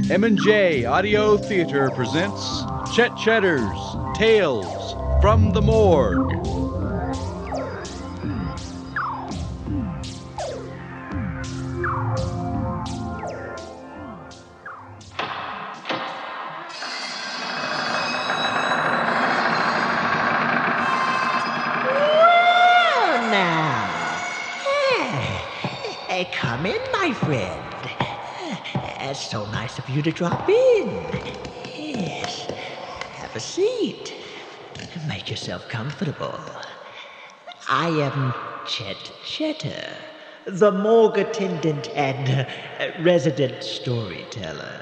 M&J Audio Theater presents Chet Chetter's Tales from the Morgue. Well, now, come in, my friend. It's so nice of you to drop in. Yes, have a seat. Make yourself comfortable. I am Chet Chetter, the morgue attendant and resident storyteller.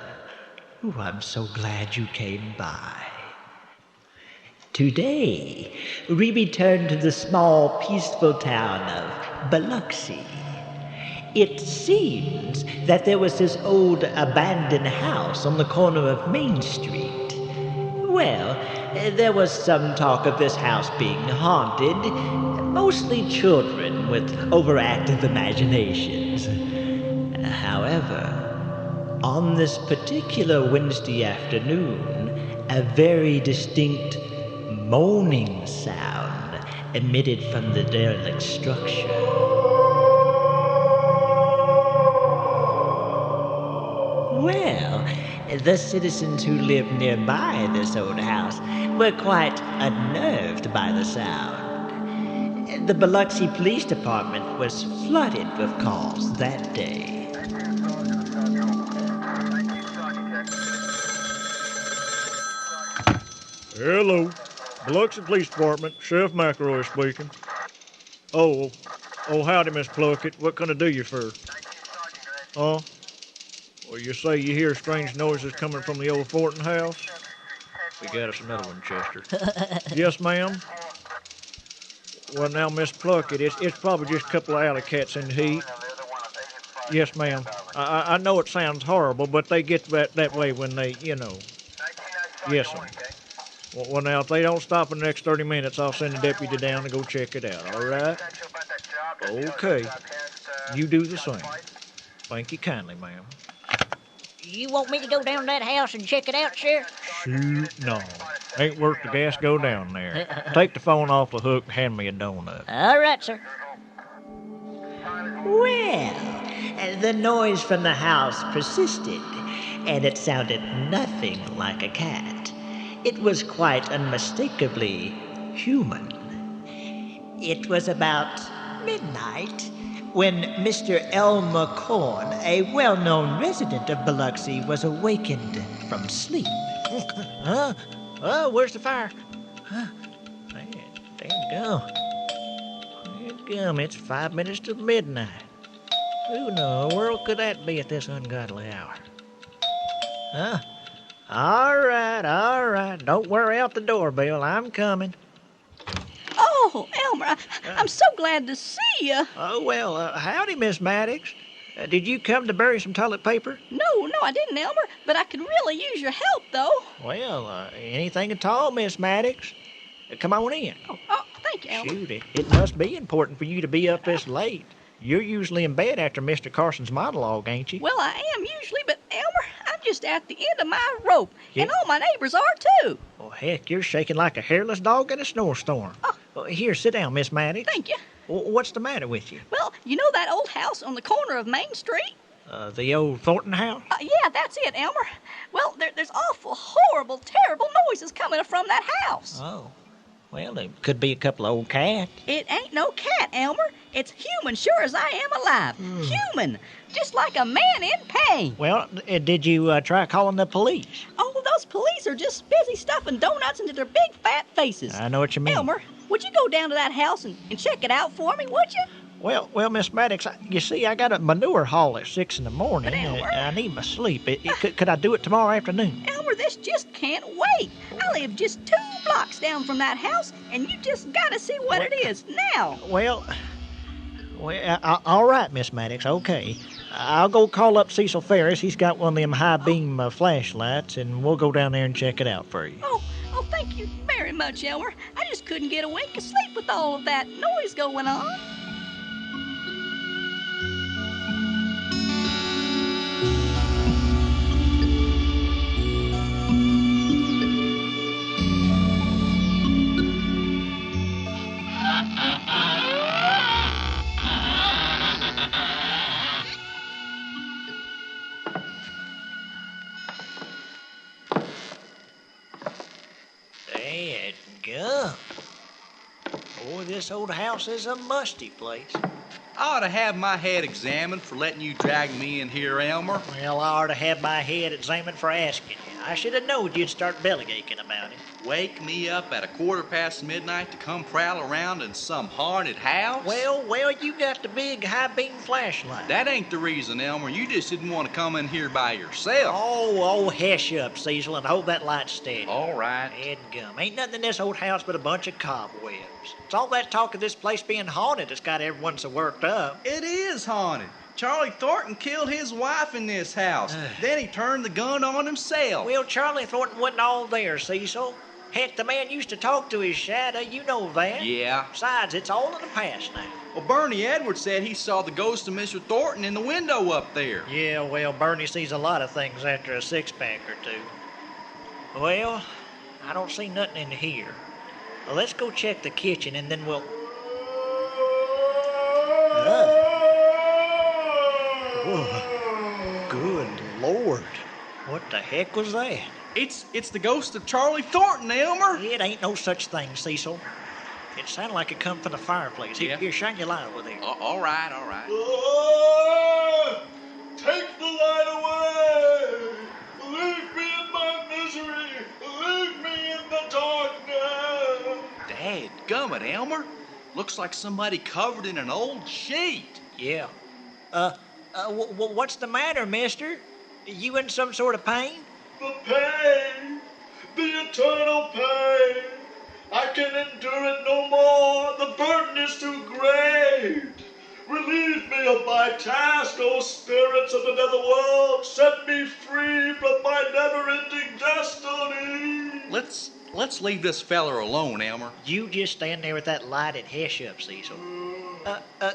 Oh, I'm so glad you came by. Today, we return to the small, peaceful town of Biloxi. It seems that there was this old abandoned house on the corner of Main Street. Well, there was some talk of this house being haunted, mostly children with overactive imaginations. However, on this particular Wednesday afternoon, a very distinct moaning sound emitted from the derelict structure. Well, the citizens who lived nearby this old house were quite unnerved by the sound. The Biloxi Police Department was flooded with calls that day. Hello, Biloxi Police Department, Sheriff McElroy speaking. Oh, howdy, Miss Pluckett. What can I do you for? Huh? Well, you say you hear strange noises coming from the old Thornton house? We got us another one, Chester. Yes, ma'am? Well, now, Miss Pluckett, it's probably just a couple of alley cats in the heat. Yes, ma'am. I know it sounds horrible, but they get that way when they, Yes, sir. Well, now, if they don't stop in the next 30 minutes, I'll send a deputy down to go check it out, all right? Okay. You do the same. Thank you kindly, ma'am. You want me to go down to that house and check it out, Sheriff? Shoot, no. Ain't worth the gas go down there. Take the phone off the hook and hand me a donut. All right, sir. Well, the noise from the house persisted, and it sounded nothing like a cat. It was quite unmistakably human. It was about midnight when Mr. Elmer Corn, a well-known resident of Biloxi, was awakened from sleep. Huh? Oh, where's the fire? Huh? Man, damn, it's 5 minutes to midnight. Who in the world could that be at this ungodly hour? Huh? All right. Don't worry out the doorbell. I'm coming. Oh, Elmer, I'm so glad to see you. Oh, well, howdy, Miss Maddox. Did you come to bury some toilet paper? No, I didn't, Elmer, but I could really use your help, though. Well, anything at all, Miss Maddox. Come on in. Oh, thank you, Elmer. Shoot, it must be important for you to be up this late. You're usually in bed after Mr. Carson's monologue, ain't you? Well, I am usually, but, Elmer, I'm just at the end of my rope, Yeah. and all my neighbors are, too. Well, heck, you're shaking like a hairless dog in a snowstorm. Oh. Well, here, sit down, Miss Maddox. Thank you. What's the matter with you? Well, you know that old house on the corner of Main Street? The old Thornton house? Yeah, that's it, Elmer. Well, there's awful, horrible, terrible noises coming from that house. Oh. Well, there could be a couple of old cats. It ain't no cat, Elmer. It's human, sure as I am alive. Human. Just like a man in pain. Well, did you try calling the police? Oh, those police are just busy stuffing donuts into their big fat faces. I know what you mean. Elmer, would you go down to that house and check it out for me, would you? Well, Miss Maddox, you see, I got a manure haul at 6 in the morning. But, Elmer, I need my sleep. Could I do it tomorrow afternoon? Elmer, this just can't wait. I live just 2 blocks down from that house, and you just gotta see what it is now. Well, all right, Miss Maddox, okay. I'll go call up Cecil Farris. He's got one of them high-beam flashlights, and we'll go down there and check it out for you. Oh, thank you very very much, Elmer. I just couldn't get awake to sleep with all of that noise going on. Dadgum. Boy, this old house is a musty place. I ought to have my head examined for letting you drag me in here, Elmer. Well, I ought to have my head examined for asking you. I should have known you'd start belly aching about it. Wake me up at midnight to come prowl around in some haunted house? Well, you got the big high-beam flashlight. That ain't the reason, Elmer. You just didn't want to come in here by yourself. Oh, hush up, Cecil, and hold that light steady. All right. Dadgum. Ain't nothing in this old house but a bunch of cobwebs. It's all that talk of this place being haunted that's got everyone so worked up. It is haunted. Charlie Thornton killed his wife in this house. Then he turned the gun on himself. Well, Charlie Thornton wasn't all there, Cecil. Heck, the man used to talk to his shadow, you know that. Yeah. Besides, it's all in the past now. Well, Bernie Edwards said he saw the ghost of Mr. Thornton in the window up there. Yeah, well, Bernie sees a lot of things after a six-pack or two. Well, I don't see nothing in here. Well, let's go check the kitchen and then we'll... Whoa. Good Lord. What the heck was that? It's the ghost of Charlie Thornton, Elmer. It ain't no such thing, Cecil. It sounded like it come from the fireplace. Yeah. Here, shine your light over there. All right. Take the light away! Leave me in my misery! Leave me in the darkness! Dadgummit, Elmer. Looks like somebody covered in an old sheet. Yeah. What's the matter, mister? You in some sort of pain? The pain! The eternal pain! I can endure it no more! The burden is too great! Relieve me of my task, O spirits of the netherworld! Set me free from my never-ending destiny! Let's leave this feller alone, Elmer. You just stand there with that light and hush up, Cecil.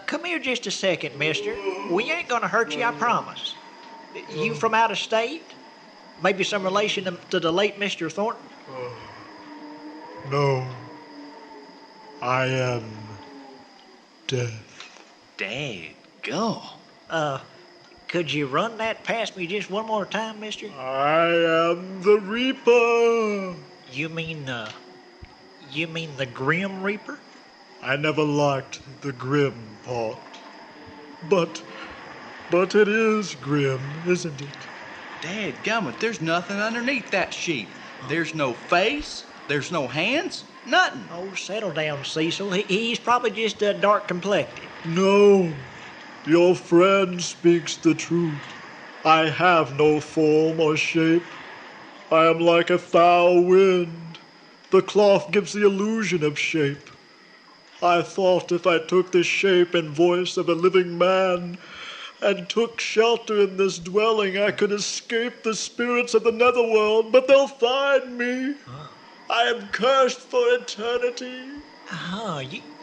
Come here just a second, mister. We ain't gonna hurt you, I promise. You from out of state? Maybe some relation to the late Mr. Thornton? No. I am death. Dadgum. Could you run that past me just one more time, mister? I am the Reaper. You mean the Grim Reaper? I never liked the grim part. But it is grim, isn't it? Dadgummit, there's nothing underneath that sheet. There's no face, there's no hands, nothing. Oh, settle down, Cecil. He's probably just dark complected. No, your friend speaks the truth. I have no form or shape. I am like a foul wind. The cloth gives the illusion of shape. I thought if I took the shape and voice of a living man and took shelter in this dwelling, I could escape the spirits of the netherworld, but they'll find me. I am cursed for eternity.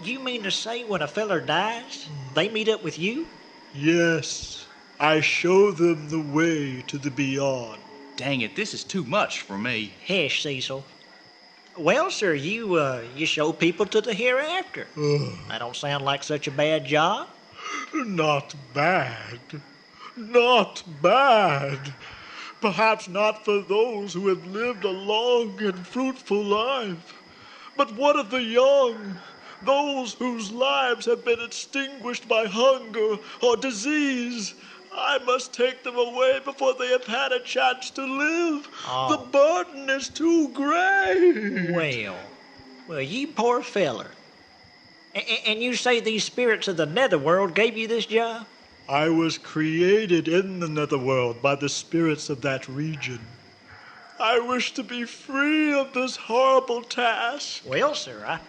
You mean to say when a feller dies, they meet up with you? Yes, I show them the way to the beyond. Dang it, this is too much for me. Hush, Cecil. Well, sir, you show people to the hereafter. That don't sound like such a bad job. Not bad. Not bad. Perhaps not for those who have lived a long and fruitful life. But what of the young? Those whose lives have been extinguished by hunger or disease? I must take them away before they have had a chance to live. Oh. The burden is too great. Well, you poor feller. And you say these spirits of the netherworld gave you this job? I was created in the netherworld by the spirits of that region. I wish to be free of this horrible task. Well, sir,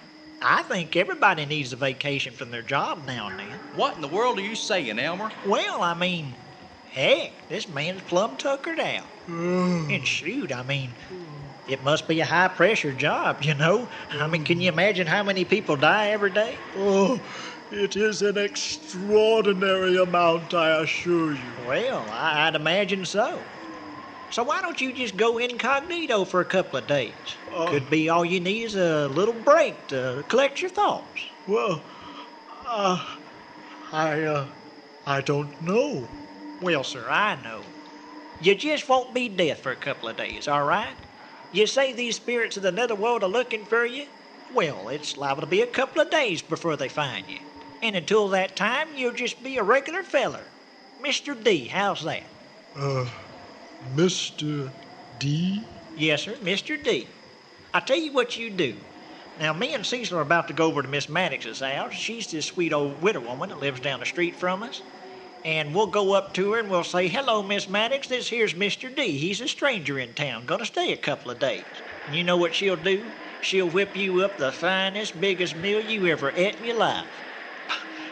I think everybody needs a vacation from their job now and then. What in the world are you saying, Elmer? Well, I mean, heck, this man's plumb tuckered out. And shoot, I mean, It must be a high-pressure job, you know. I mean, can you imagine how many people die every day? Oh, it is an extraordinary amount, I assure you. Well, I'd imagine so. So why don't you just go incognito for a couple of days? Could be all you need is a little break to collect your thoughts. Well, I don't know. Well, sir, I know. You just won't be dead for a couple of days, all right? You say these spirits of the netherworld are looking for you? Well, it's liable to be a couple of days before they find you. And until that time, you'll just be a regular feller. Mr. D, how's that? Mr. D? Yes, sir, Mr. D. I tell you what you do. Now, me and Cecil are about to go over to Miss Maddox's house. She's this sweet old widow woman that lives down the street from us. And we'll go up to her and we'll say, "Hello, Miss Maddox, this here's Mr. D. He's a stranger in town, gonna stay a couple of days." And you know what she'll do? She'll whip you up the finest, biggest meal you ever ate in your life.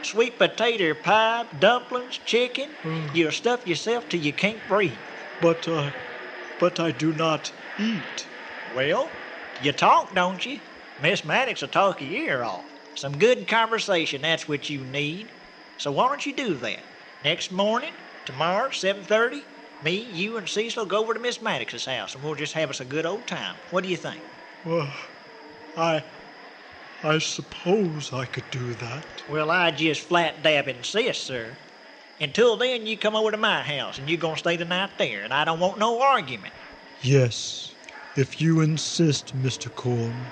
Sweet potato pie, dumplings, chicken. You'll stuff yourself till you can't breathe. But I do not eat. Well, you talk, don't you? Miss Maddox will talk your ear off. Some good conversation, that's what you need. So why don't you do that? Next morning, tomorrow, 7:30, me, you, and Cecil go over to Miss Maddox's house, and we'll just have us a good old time. What do you think? Well, I suppose I could do that. Well, I just flat dab insist, sir. Until then, you come over to my house, and you're gonna stay the night there, and I don't want no argument. Yes, if you insist, Mr. Corn.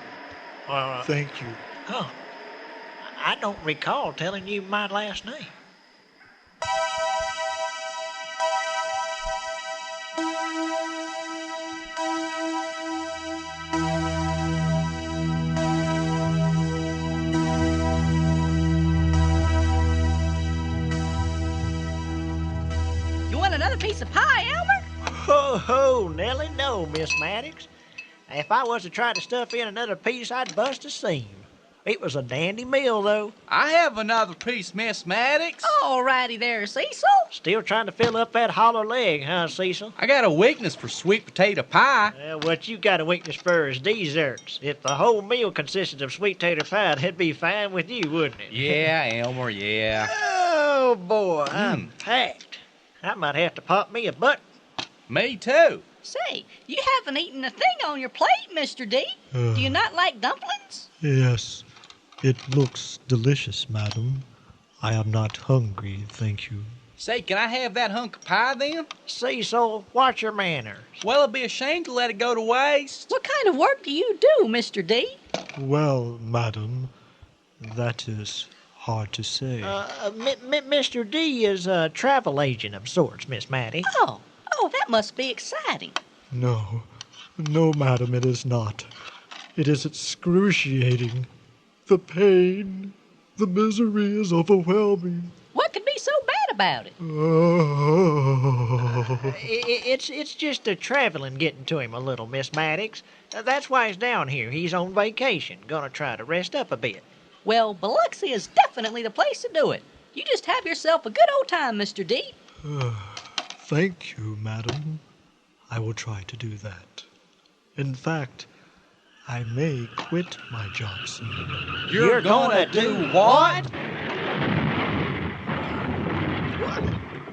Thank you. Oh, I don't recall telling you my last name. You want another piece of pie, Elmer? Ho, ho, Nellie, no, Miss Maddox. If I was to try to stuff in another piece, I'd bust a seam. It was a dandy meal, though. I have another piece, Miss Maddox. All righty there, Cecil. Still trying to fill up that hollow leg, huh, Cecil? I got a weakness for sweet potato pie. Well, what you got a weakness for is desserts. If the whole meal consisted of sweet tater pie, that'd be fine with you, wouldn't it? Yeah, Elmer, yeah. Oh, boy, I'm packed. I might have to pop me a butt. Me too. Say, you haven't eaten a thing on your plate, Mr. D. Do you not like dumplings? Yes, it looks delicious, madam. I am not hungry, thank you. Say, can I have that hunk of pie then? Cecil, watch your manners. Well, it'd be a shame to let it go to waste. What kind of work do you do, Mr. D? Well, madam, that is hard to say. Mr. D is a travel agent of sorts, Miss Maddie. Oh, that must be exciting. No, madam, it is not. It is excruciating. The pain, the misery is overwhelming. What could be so bad about it? Oh. It's just a traveling getting to him a little, Miss Maddox. That's why he's down here. He's on vacation, gonna try to rest up a bit. Well, Biloxi is definitely the place to do it. You just have yourself a good old time, Mr. D. Thank you, madam. I will try to do that. In fact, I may quit my job soon. You're gonna do what?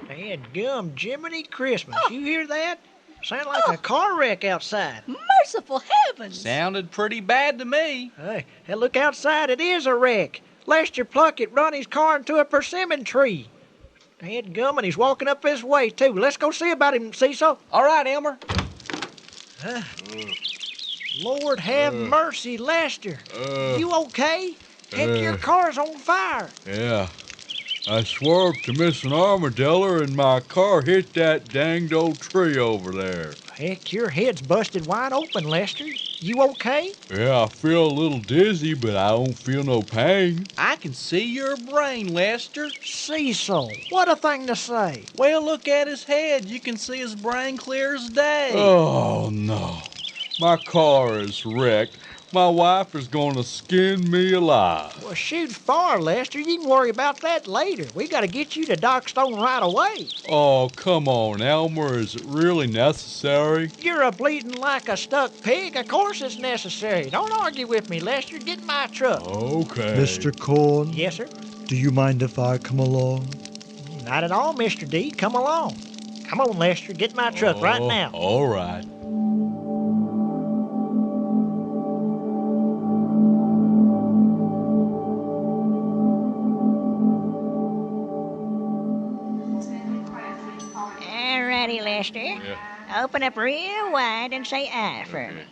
Dadgum Jiminy Christmas. You hear that? Sound like a car wreck outside. Merciful heavens! Sounded pretty bad to me. Hey, look outside. It is a wreck. Lester Pluckett run his car into a persimmon tree. Dadgum, and he's walking up this way, too. Let's go see about him, Cecil. All right, Elmer. Lord have mercy, Lester. You okay? Heck, your car's on fire. Yeah. I swerved to miss an armadillo and my car hit that danged old tree over there. Heck, your head's busted wide open, Lester. You okay? Yeah, I feel a little dizzy, but I don't feel no pain. I can see your brain, Lester. Cecil, what a thing to say. Well, look at his head. You can see his brain clear as day. Oh, no. My car is wrecked. My wife is gonna skin me alive. Well, shoot far, Lester. You can worry about that later. We gotta get you to Doc Stone right away. Oh, come on, Elmer. Is it really necessary? You're a bleeding like a stuck pig. Of course it's necessary. Don't argue with me, Lester. Get in my truck. Okay. Mr. Corn, Yes, sir? do you mind if I come along? Not at all, Mr. D. Come along. Come on, Lester. Get in my truck right now. All right. Alrighty, Lester. Open up real wide and say I for me.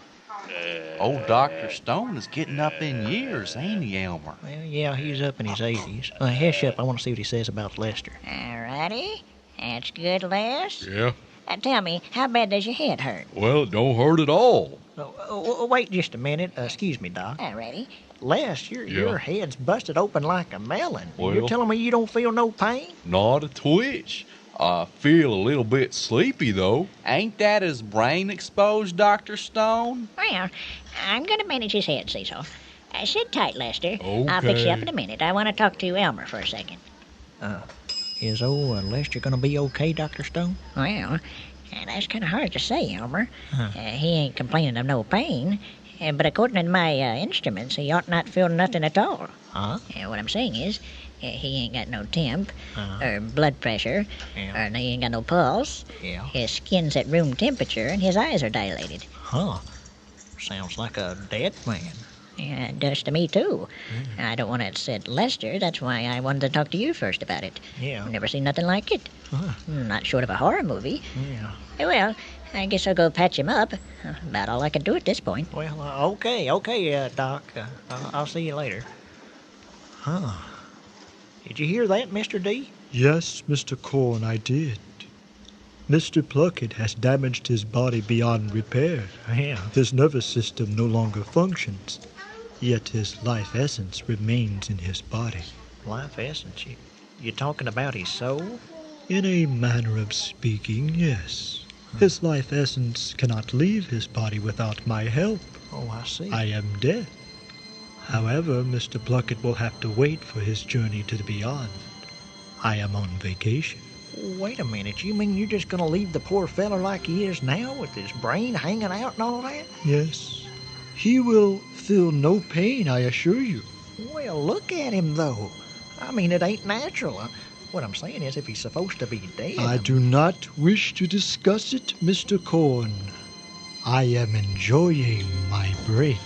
Old Dr. Stone is getting up in years, ain't he, Elmer? Well, yeah, he's up in his 80s. Hush up. I want to see what he says about Lester. Alrighty. That's good, Les. Yeah. Tell me, how bad does your head hurt? Well, it don't hurt at all. Wait just a minute. Excuse me, Doc. Alrighty. Les, your head's busted open like a melon. Well- You're telling me you don't feel no pain? Not a twitch. I feel a little bit sleepy, though. Ain't that his brain exposed, Dr. Stone? Well, I'm going to manage his head, Cecil. Sit tight, Lester. I'll fix you up in a minute. I want to talk to Elmer for a second. Is old Lester gonna be okay, Dr. Stone? Well, that's kind of hard to say, Elmer. He ain't complaining of no pain, but according to my instruments, he ought not feel nothing at all. Huh? What I'm saying is, he ain't got no temp, or blood pressure, Yeah. or he ain't got no pulse. Yeah. His skin's at room temperature, and his eyes are dilated. Huh. Sounds like a dead man. Yeah, it does to me, too. I don't want to upset Lester. That's why I wanted to talk to you first about it. Yeah. I've never seen nothing like it. Not short of a horror movie. Yeah. Well, I guess I'll go patch him up. About all I can do at this point. Well, okay, Doc. I'll see you later. Huh. Did you hear that, Mr. D? Yes, Mr. Corn, I did. Mr. Pluckett has damaged his body beyond repair. Yeah. His nervous system no longer functions, yet his life essence remains in his body. Life essence. You talking about his soul? In a manner of speaking, yes. His life essence cannot leave his body without my help. Oh, I see. I am dead. However, Mr. Pluckett will have to wait for his journey to the beyond. I am on vacation. Wait a minute. You mean you're just gonna leave the poor feller like he is now with his brain hanging out and all that? Yes. He will feel no pain, I assure you. Well, look at him, though. I mean, it ain't natural. What I'm saying is, if he's supposed to be dead... I do not wish to discuss it, Mr. Corn. I am enjoying my break.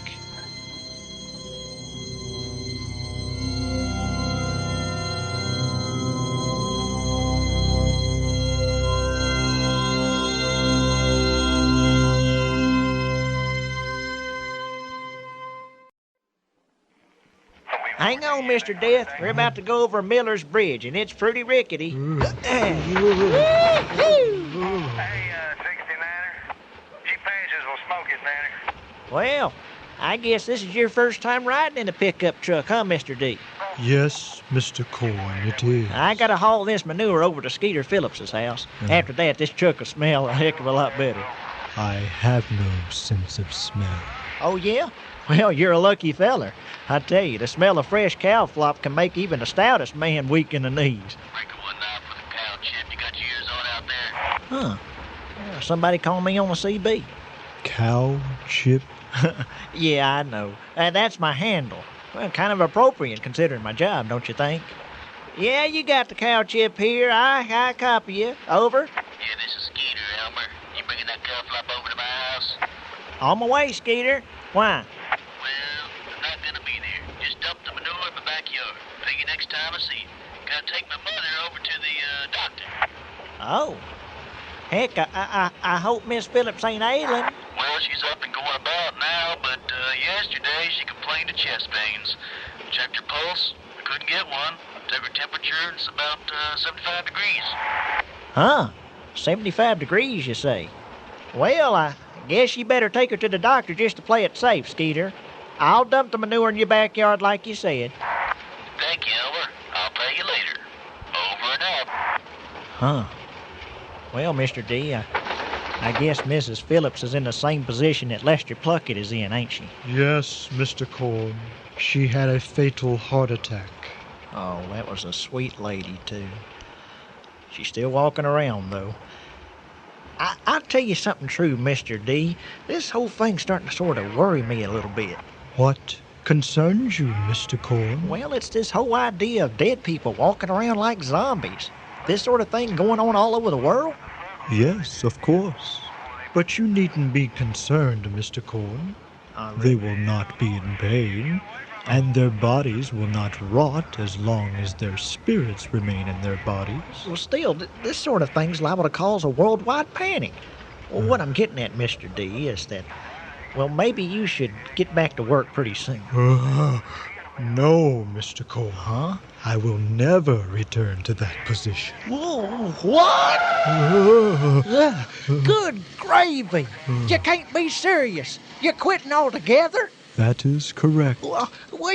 Hang on, Mr. Death. We're about to go over Miller's Bridge, and it's pretty rickety. Hey, 69er. G Patches will smoke it, Nanny. Well, I guess this is your first time riding in a pickup truck, huh, Mr. D? Yes, Mr. Corn, it is. I gotta haul this manure over to Skeeter Phillips's house. After that, this truck will smell a heck of a lot better. I have no sense of smell. Oh, yeah? Well, you're a lucky feller. I tell you, the smell of fresh cow flop can make even the stoutest man weak in the knees. Break one now for the cow chip. You got your ears on out there? Huh. Yeah, somebody call me on the CB. Cow chip? Yeah, I know. That's my handle. Well, kind of appropriate considering my job, don't you think? Yeah, you got the cow chip here. I copy you. Over. Yeah, this is Skeeter, Elmer. You bringing that cow flop over to my house? On my way, Skeeter. Why? Well, I'm not gonna be there. Just dump the manure in my backyard. Pay you next time I see you. Gotta take my mother over to the doctor. Oh. Heck, I hope Miss Phillips ain't ailing. Well, she's up and going about now, but yesterday she complained of chest pains. Checked her pulse. I couldn't get one. Took her temperature. It's about 75 degrees. Huh? 75 degrees, you say? Well, I guess you better take her to the doctor just to play it safe, Skeeter. I'll dump the manure in your backyard like you said. Thank you, Elmer. I'll pay you later. Over and out. Huh. Well, Mr. D, I guess Mrs. Phillips is in the same position that Lester Pluckett is in, ain't she? Yes, Mr. Corn. She had a fatal heart attack. Oh, that was a sweet lady, too. She's still walking around, though. I'll tell you something true, Mr. D. This whole thing's starting to sort of worry me a little bit. What concerns you, Mr. Corn? Well, it's this whole idea of dead people walking around like zombies. This sort of thing going on all over the world? Yes, of course. But you needn't be concerned, Mr. Corn. They will not be in pain, and their bodies will not rot as long as their spirits remain in their bodies. Well, still, this sort of thing's liable to cause a worldwide panic. Well, what I'm getting at, Mr. D, is that, well, maybe you should get back to work pretty soon. No, Mr. Corn. Huh? I will never return to that position. Whoa, what? Good gravy. You can't be serious. You're quitting altogether? That is correct. Well,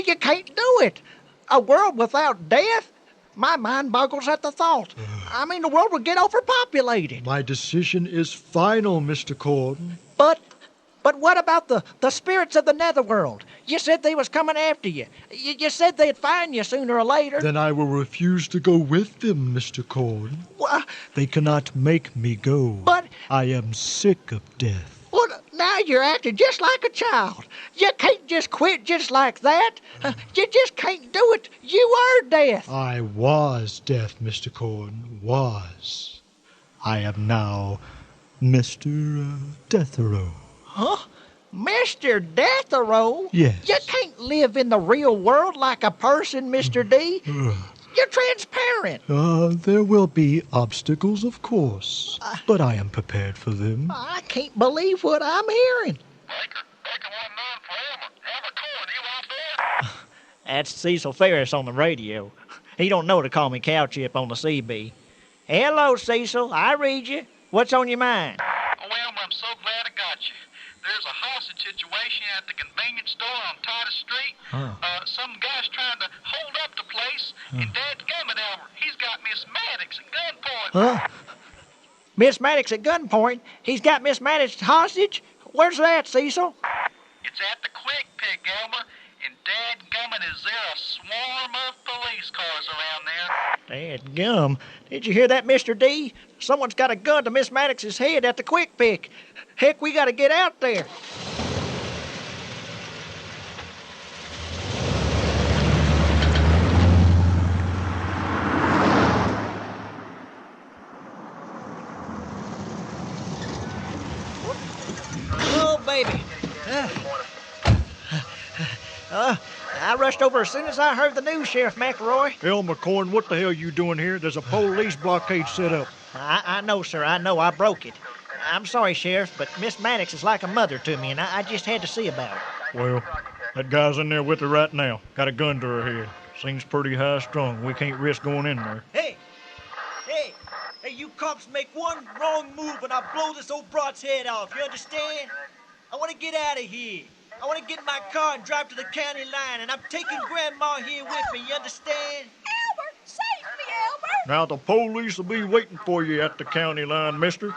you can't do it. A world without death? My mind boggles at the thought. I mean, the world would get overpopulated. My decision is final, Mr. Corn. But what about the spirits of the netherworld? You said they was coming after you. You said they'd find you sooner or later. Then I will refuse to go with them, Mr. Corn. Well, They cannot make me go. But- I am sick of death. well, now you're acting just like a child. You can't just quit just like that. You just can't do it. You are death. I was death, Mr. Corn. Was. I am now Mr. Death Row. Huh? Mr. Death Row? Yes. You can't live in the real world like a person, Mr. D. You're transparent. There will be obstacles, of course, but I am prepared for them. I can't believe what I'm hearing. Baker 19 for Elmer Corn, you out there? That's Cecil Farris on the radio. He don't know to call me cow chip on the CB. Hello, Cecil. I read you. What's on your mind? Oh, Elmer, I'm so glad I got you. There's a hostage situation at the convenience store on Titus Street. Some guy's trying to hold up the place, and dadgummit, Elmer, he's got Miss Maddox at gunpoint. Huh? Miss Maddox at gunpoint? He's got Miss Maddox hostage? Where's that, Cecil? It's at the Quick Pick, Elmer, and dadgummit, is there a swarm of police cars around there? Dadgum. Did you hear that, Mr. D? Someone's got a gun to Miss Maddox's head at the Quick Pick. Heck, we gotta get out there. Oh, baby. I rushed over as soon as I heard the news, Sheriff McElroy. Elmer Corn, what the hell you doing here? There's a police blockade set up. I know, sir. I know. I broke it. I'm sorry, Sheriff, but Miss Maddox is like a mother to me, and I just had to see about it. Well, that guy's in there with her right now. Got a gun to her head. Seems pretty high-strung. We can't risk going in there. Hey, you cops make one wrong move and I blow this old broad's head off, you understand? I want to get out of here. I want to get in my car and drive to the county line, and I'm taking Grandma here with me, you understand? Elmer, save me, Elmer. Now, the police will be waiting for you at the county line, mister.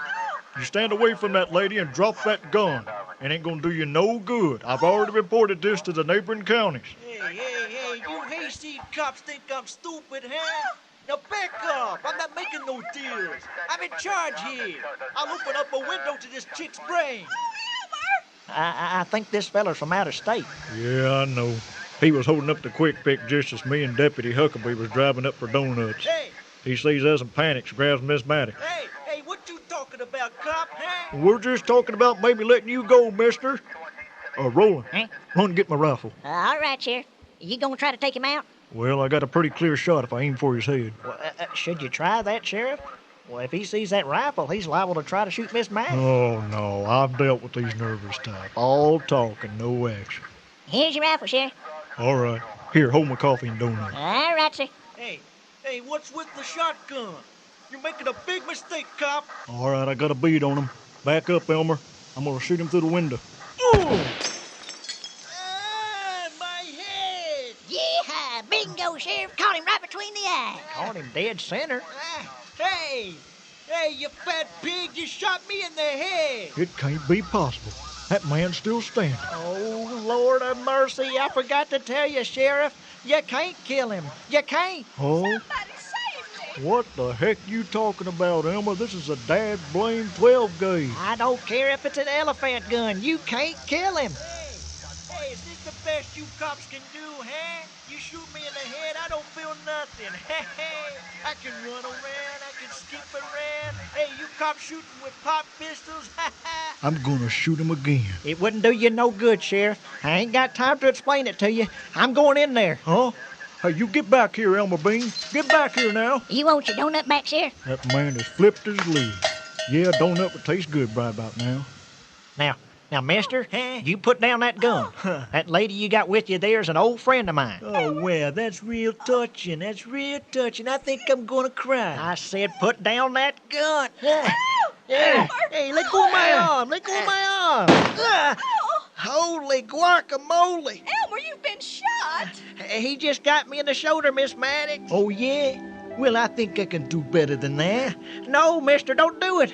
You stand away from that lady and drop that gun. It ain't gonna do you no good. I've already reported this to the neighboring counties. Hey, you hayseed cops think I'm stupid, huh? Now back off. I'm not making no deals. I'm in charge here. I'll open up a window to this chick's brain. I think this feller's from out of state. Yeah, I know. He was holding up the Quick Pick just as me and Deputy Huckabee was driving up for donuts. Hey, He sees us and panics, grabs Miss Maddox. hey, what you talking about, cop, huh? We're just talking about maybe letting you go, mister. Roland, Huh? run and get my rifle. All right, Sheriff. You gonna try to take him out? Well, I got a pretty clear shot if I aim for his head. Well, should you try that, Sheriff? Well, if he sees that rifle, he's liable to try to shoot Miss Maddox. Oh, no, I've dealt with these nervous type. All talk and no action. Here's your rifle, Sheriff. All right. Here, hold my coffee and donuts. All right, sir. Hey, what's with the shotgun? You're making a big mistake, cop. All right, I got a bead on him. Back up, Elmer. I'm going to shoot him through the window. Ooh! My head! Yeah, bingo, Sheriff. Caught him right between the eyes. Caught him dead center. Hey, Hey, you fat pig, you shot me in the head. It can't be possible. That man's still standing. Oh, Lord of mercy, I forgot to tell you, Sheriff. You can't kill him. You can't. Oh? Somebody save me. What the heck you talking about, Elmer? This is a dad blame 12 gauge. I don't care if it's an elephant gun. You can't kill him. Hey, is this the best you cops can do, huh? You shoot me in the head, I don't feel nothing. Hey, I can run around, I can skip around. Hey, you cops shooting with pop pistols? I'm gonna shoot him again. It wouldn't do you no good, Sheriff. I ain't got time to explain it to you. I'm going in there. Huh? Hey, you get back here, Elmer Bean. Get back here now. You want your donut back, Sheriff? That man has flipped his lid. Yeah, donut would taste good right about now. Now, mister, you put down that gun. That lady you got with you there is an old friend of mine. Oh, well, that's real touching. That's real touching. I think I'm gonna cry. I said put down that gun. Hey, let go of my arm. Let go of my arm. Holy guacamole. Elmer, you've been shot. He just got me in the shoulder, Miss Maddox. Oh, yeah? Well, I think I can do better than that. No, mister, don't do it.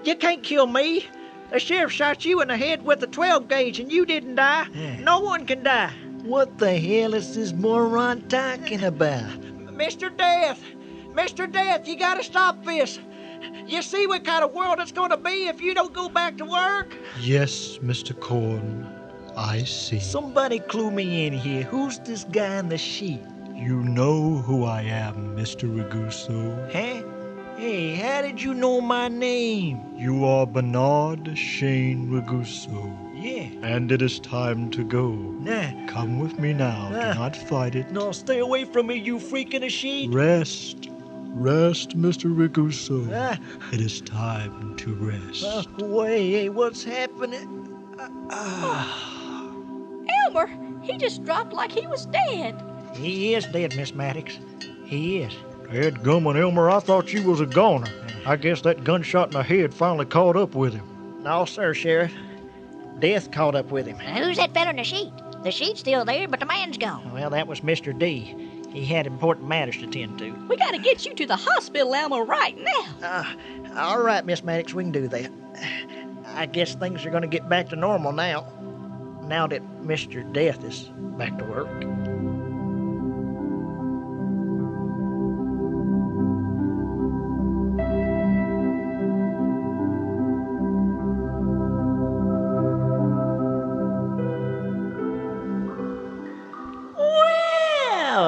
You can't kill me. The sheriff shot you in the head with a 12 gauge and you didn't die. No one can die. What the hell is this moron talking about? Mr. Death, you gotta stop this. You see what kind of world it's gonna be if you don't go back to work? Yes, Mr. Corn, I see. Somebody clue me in here. Who's this guy in the sheet? You know who I am, Mr. Raguso. Huh? Hey, how did you know my name? You are Bernard Shane Raguso. Yeah. And it is time to go. Nah. Come with me now. Do not fight it. No, stay away from me, you freak in the sheet. Rest, Mr. Raguso. It is time to rest. Hey, what's happening? Elmer, he just dropped like he was dead. He is dead, Miss Maddox. He is. Dadgummit, Elmer, I thought you was a goner. I guess that gunshot in the head finally caught up with him. No, sir, Sheriff. Death caught up with him. Who's that fella in the sheet? The sheet's still there, but the man's gone. Well, that was Mr. D. He had important matters to tend to. We gotta get you to the hospital, Elmer, right now. All right, Miss Maddox, we can do that. I guess things are going to get back to normal now that Mr. Death is back to work.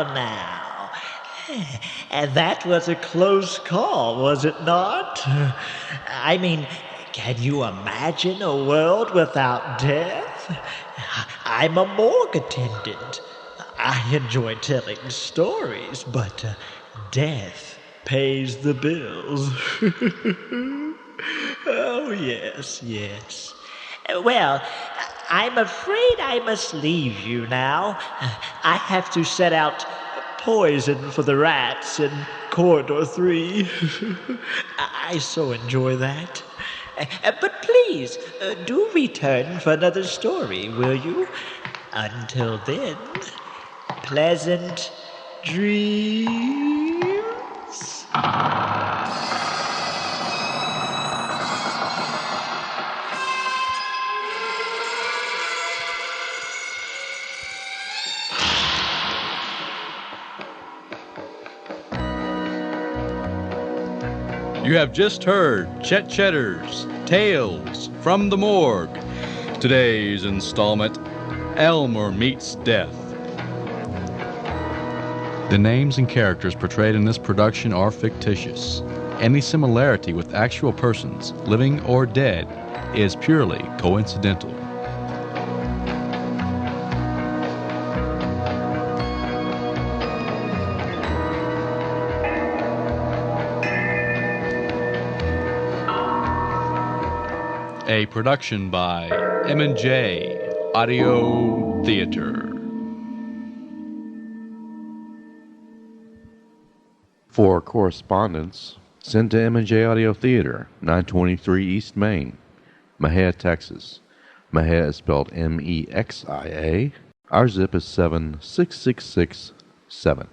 Now, and that was a close call, was it not? I mean, can you imagine a world without death? I'm a morgue attendant. I enjoy telling stories, but death pays the bills. Oh, yes. Well, I'm afraid I must leave you now. I have to set out poison for the rats in Corridor 3. I so enjoy that. But please, do return for another story, will you? Until then, pleasant dreams. You have just heard Chet Chetter's Tales from the Morgue. Today's installment, Elmer Meets Death. The names and characters portrayed in this production are fictitious. Any similarity with actual persons, living or dead, is purely coincidental. A production by M&J Audio Theater. For correspondence, send to M&J Audio Theater, 923 East Main, Mexia, Texas. Mexia is spelled Mexia. Our zip is 76667.